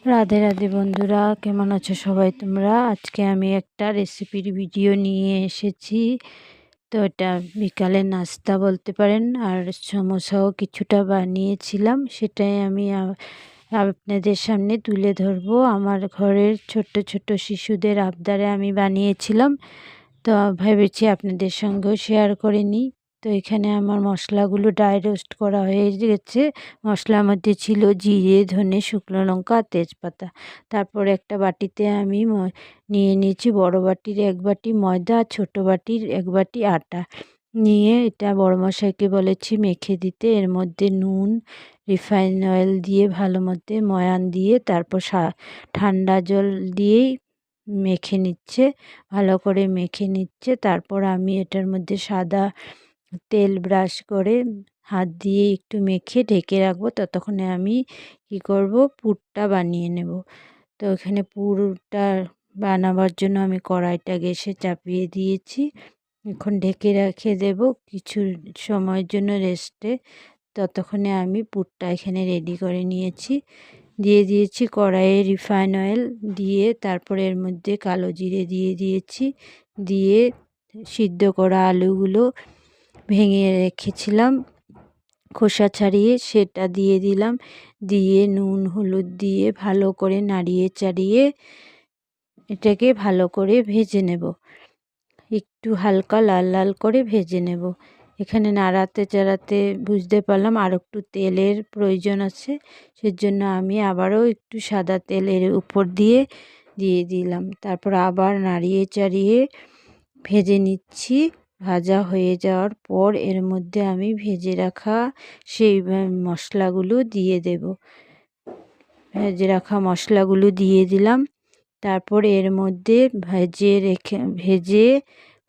রাধে রাধে বন্ধুরা, কেমন আছো সবাই তোমরা? আজকে আমি একটা রেসিপির ভিডিও নিয়ে এসেছি। তো এটা বিকালে নাস্তা বলতে পারেন, আর সমোসাও কিছুটা বানিয়েছিলাম, সেটাই আমি আপনাদের সামনে তুলে ধরবো। আমার ঘরের ছোট্ট ছোট্ট শিশুদের আবদারে আমি বানিয়েছিলাম, তো ভেবেছি আপনাদের সঙ্গেও শেয়ার করে নিই। তো এখানে আমার মশলাগুলো ড্রাই রোস্ট করা হয়ে গেছে। মশলার মধ্যে ছিল জিরে, ধনে, শুকনো লঙ্কা, তেজপাতা। তারপর একটা বাটিতে আমি নিয়ে নিয়েছি, বড় বাটির 1 বাটি ময়দা, ছোট বাটির 1 বাটি আটা নিয়ে এটা বড় মশাইকে বলেছি মেখে দিতে। এর মধ্যে নুন, রিফাইন অয়েল দিয়ে ভালো মতো ময়ান দিয়ে তারপর ঠান্ডা জল দিয়েই মেখে নিচ্ছে, ভালো করে মেখে নিচ্ছে। তারপর আমি এটার মধ্যে সাদা তেল ব্রাশ করে হাত দিয়ে একটু মেখে ঢেকে রাখবো। ততক্ষণে আমি কি করব, পুরটা বানিয়ে নেব। তো এখানে পুরটা বানাবার জন্য আমি কড়াইটা গ্যাসে চাপিয়ে দিয়েছি। এখন ঢেকে রেখে দেব কিছু সময়ের জন্য রেস্টে। ততক্ষণে আমি পুরটা এখানে রেডি করে নিয়েছি। দিয়ে দিয়েছি কড়াইয়ে রিফাইন অয়েল দিয়ে, তারপরে এর মধ্যে কালো জিরে দিয়ে দিয়েছি। দিয়ে সিদ্ধ করা আলুগুলো ভেঙে রেখেছিলাম খোসা ছাড়িয়ে সেটা দিয়ে দিলাম। দিয়ে নুন হলুদ দিয়ে ভালো করে নাড়িয়ে চাড়িয়ে এটাকে ভালো করে ভেজে নেব, একটু হালকা লাল লাল করে ভেজে নেব। এখানে নাড়াতে চাড়াতে বুঝতে পারলাম আর একটু তেলের প্রয়োজন আছে, সেজন্য আমি আবারও একটু সাদা তেলের উপর দিয়ে দিলাম। তারপর আবার নাড়িয়ে চাড়িয়ে ভেজে নিচ্ছি। ভাজা হয়ে যাওয়ার পর এর মধ্যে আমি ভেজে রাখা সেই মশলাগুলো দিয়ে দেব। ভেজে রাখা মশলাগুলো দিয়ে দিলাম। তারপর এর মধ্যে ভেজে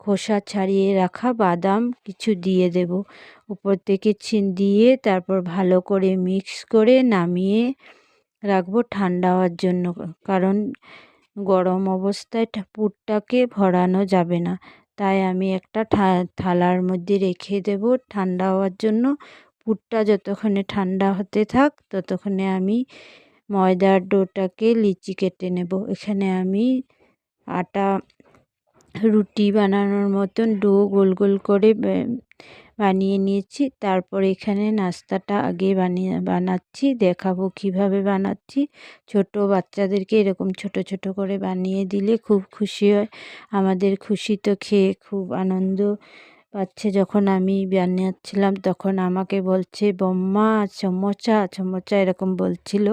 খোসা ছাড়িয়ে রাখা বাদাম কিছু দিয়ে দেব উপর থেকে দিয়ে, তারপর ভালো করে মিক্স করে নামিয়ে রাখবো ঠান্ডা হওয়ার জন্য। কারণ গরম অবস্থায় পুরটাকে ভরানো যাবে না, তাই আমি একটা থালার মধ্যে রেখে দেব ঠান্ডা হওয়ার জন্য। পুরটা যতক্ষণে ঠান্ডা হতে থাক ততক্ষণে আমি ময়দার ডোটাকে লিচি কেটে নেব। এখানে আমি আটা রুটি বানানোর মতন ডো গোল গোল করে বানিয়ে নিয়েছি। তারপর এখানে নাস্তাটা আগে বানাচ্ছি, দেখাবো কিভাবে বানাচ্ছি। ছোট বাচ্চাদেরকে এরকম ছোট ছোট করে বানিয়ে দিলে খুব খুশি হয়। আমাদের খুশি তো খেয়ে খুব আনন্দ পাচ্ছে। যখন আমি বানাচ্ছিলাম তখন আমাকে বলছে বম্মা সমোসা সমোসা এরকম বলছিল।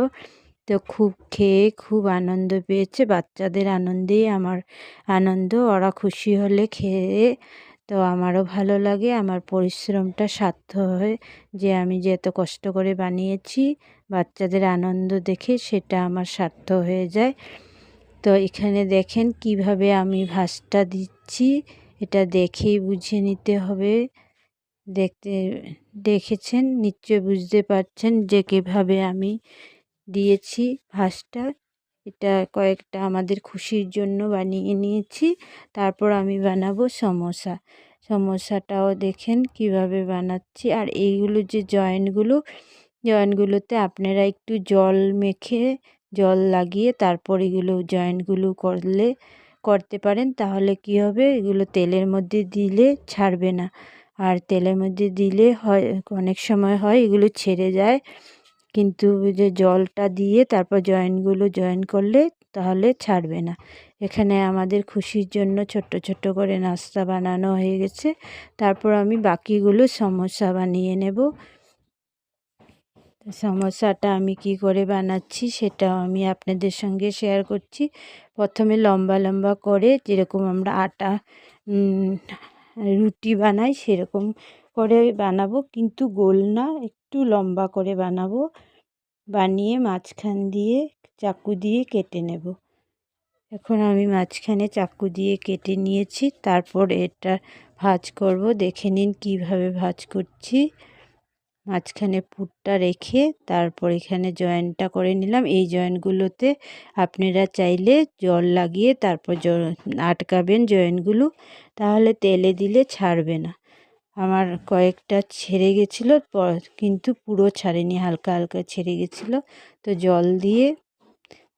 তো খুব খেয়ে খুব আনন্দ পেয়েছে। বাচ্চাদের আনন্দেই আমার আনন্দ, ওরা খুশি হলে খেয়ে তো আমারও ভালো লাগে, আমার পরিশ্রমটা সার্থক হয়। যে আমি যে এত কষ্ট করে বানিয়েছি, বাচ্চাদের আনন্দ দেখে সেটা আমার সার্থক হয়ে যায়। তো এখানে দেখেন কিভাবে আমি ভাঁজটা দিচ্ছি, এটা দেখেই বুঝে নিতে হবে। দেখেছেন নিশ্চয় বুঝতে পারছেন যে কীভাবে আমি দিয়েছি ভাঁজটা। এটা কয়েকটা আমাদের খুশির জন্য বানিয়ে নিয়েছি। তারপর আমি বানাবো সমোসা। সমোসাটাও দেখেন কিভাবে বানাচ্ছি। আর এইগুলো যে জয়েন্টগুলোতে আপনারা একটু জল মেখে জল লাগিয়ে তারপর এগুলো জয়েন্টগুলো করতে পারেন, তাহলে কি হবে, এগুলো তেলের মধ্যে দিলে ছাড়বে না। আর তেলের মধ্যে দিলে হয় অনেক সময় হয় এগুলো ছেড়ে যায়, কিন্তু যে জলটা দিয়ে তারপর জয়েন্টগুলো জয়েন করলে তাহলে ছাড়বে না। এখানে আমাদের খুশির জন্য ছোট্ট ছোট্ট করে নাস্তা বানানো হয়ে গেছে। তারপর আমি বাকিগুলো সমোসা বানিয়ে নেব। সমোসাটা আমি কি করে বানাচ্ছি সেটাও আমি আপনাদের সঙ্গে শেয়ার করছি। প্রথমে লম্বা লম্বা করে যেরকম আমরা আটা রুটি বানাই সেরকম করে বানাবো, কিন্তু গোল না, একটু লম্বা করে বানাবো। বানিয়ে মাঝখান দিয়ে চাকু দিয়ে কেটে নেব। এখন আমি মাঝখানে চাকু দিয়ে কেটে নিয়েছি। তারপর এটা ভাঁজ করব, দেখে নিন কিভাবে ভাঁজ করছি। মাঝখানে পুরটা রেখে তারপর এখানে জয়েন্টটা করে নিলাম। এই জয়েন্টগুলোতে আপনারা চাইলে জল লাগিয়ে তারপর আটকাবেন জয়েন্টগুলো, তাহলে তেলে দিলে ছাড়বে না। আমার কয়েকটা ছেড়ে গেছিলো, কিন্তু পুরো ছাড়েনি, হালকা হালকা ছেড়ে গেছিলো। তো জল দিয়ে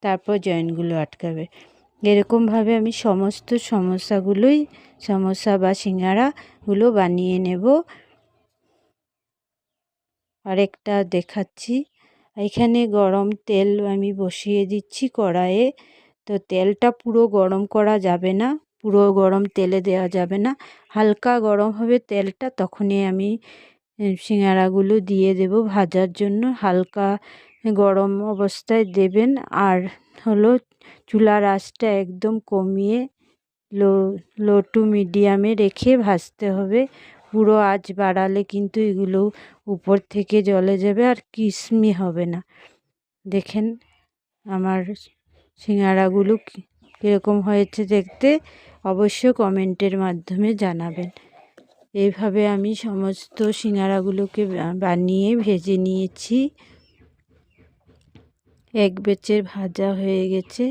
তারপর জয়েন্টগুলো আটকাবে। এরকমভাবে আমি সমস্ত সমোসা বা সিঙ্গারাগুলো বানিয়ে নেব। আরেকটা দেখাচ্ছি। এখানে গরম তেল আমি বসিয়ে দিচ্ছি কড়াইয়ে। তো তেলটা পুরো গরম করা যাবে না, পুরো গরম তেলে দেওয়া যাবে না, হালকা গরম হবে তেলটা, তখনই আমি সিঙ্গারাগুলো দিয়ে দেব ভাজার জন্য। হালকা গরম অবস্থায় দেবেন। আর হলো চুলার আঁচটা একদম কমিয়ে লো টু মিডিয়ামে রেখে ভাজতে হবে। পুরো আঁচ বাড়ালে কিন্তু এগুলো উপর থেকে জ্বলে যাবে আর ক্রিসমি হবে না। দেখেন আমার সিঙ্গারাগুলো কীরকম হয়েছে দেখতে, অবশ্য কমেন্টের মাধ্যমে জানাবেন। এইভাবে আমি সমস্ত সিঙ্গারাগুলোকে বানিয়ে ভেজে নিয়েছি। এক ব্যাচের ভাজা হয়ে গেছে।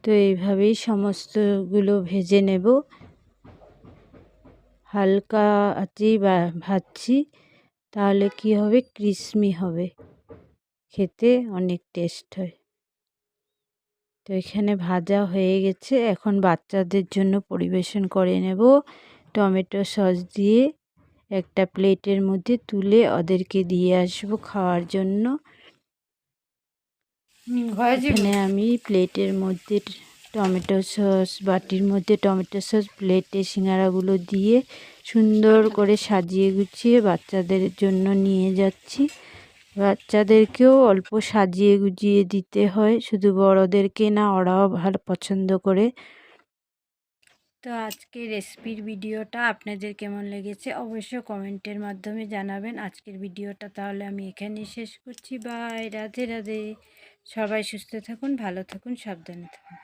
তো এইভাবেই সমস্তগুলো ভেজে নেব। হালকা আঁচেই ভাজছি, তাহলে কি হবে, ক্রিসমি হবে, খেতে অনেক টেস্ট হয়। তো এখানে ভাজা হয়ে গেছে, এখন বাচ্চাদের জন্য পরিবেশন করে নেব। টমেটো সস দিয়ে একটা প্লেটের মধ্যে তুলে ওদেরকে দিয়ে আসবো খাওয়ার জন্য। এখানে আমি প্লেটের মধ্যে টমেটো সস, বাটির মধ্যে টমেটো সস, প্লেটে সিঙ্গারাগুলো দিয়ে সুন্দর করে সাজিয়ে গুছিয়ে বাচ্চাদের জন্য নিয়ে যাচ্ছি। বাচ্চাদেরকেও অল্প সাজিয়ে গুজিয়ে দিতে হয়, শুধু বড়োদেরকে না, ওরাও ভালো পছন্দ করে। তো আজকের রেসিপির ভিডিওটা আপনাদের কেমন লেগেছে অবশ্যই কমেন্টের মাধ্যমে জানাবেন। আজকের ভিডিওটা তাহলে আমি এখানেই শেষ করছি। বাই, রাধে রাধে। সবাই সুস্থ থাকুন, ভালো থাকুন, সাবধানে থাকুন।